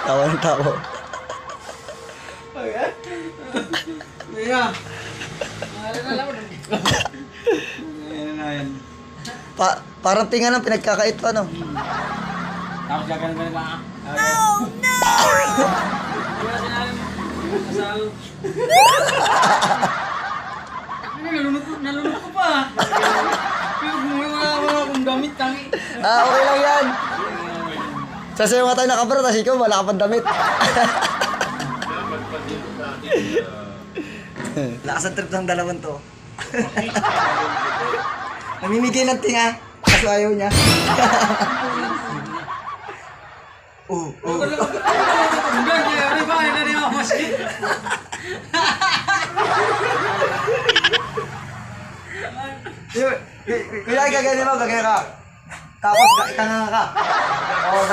Tawa ng tawa. Mira. Ayan na yan. Parang tinga ng pinagkakait pa, no? Tapos gagano'n ba? Oh no! Kaya sinabi mo, kasal. Nalunod ko pa. Wala akong damit, tangi. Okay lang yan. Sasayo nga tayo nakabra, tapos ikaw, wala ka pang damit. Lakas ang trip ng dalawang to. Namimigay ng tinga, kaso ayaw niya. Kuya, gagawin mo, gagawin ka. Tapos, itanga ka. Oo,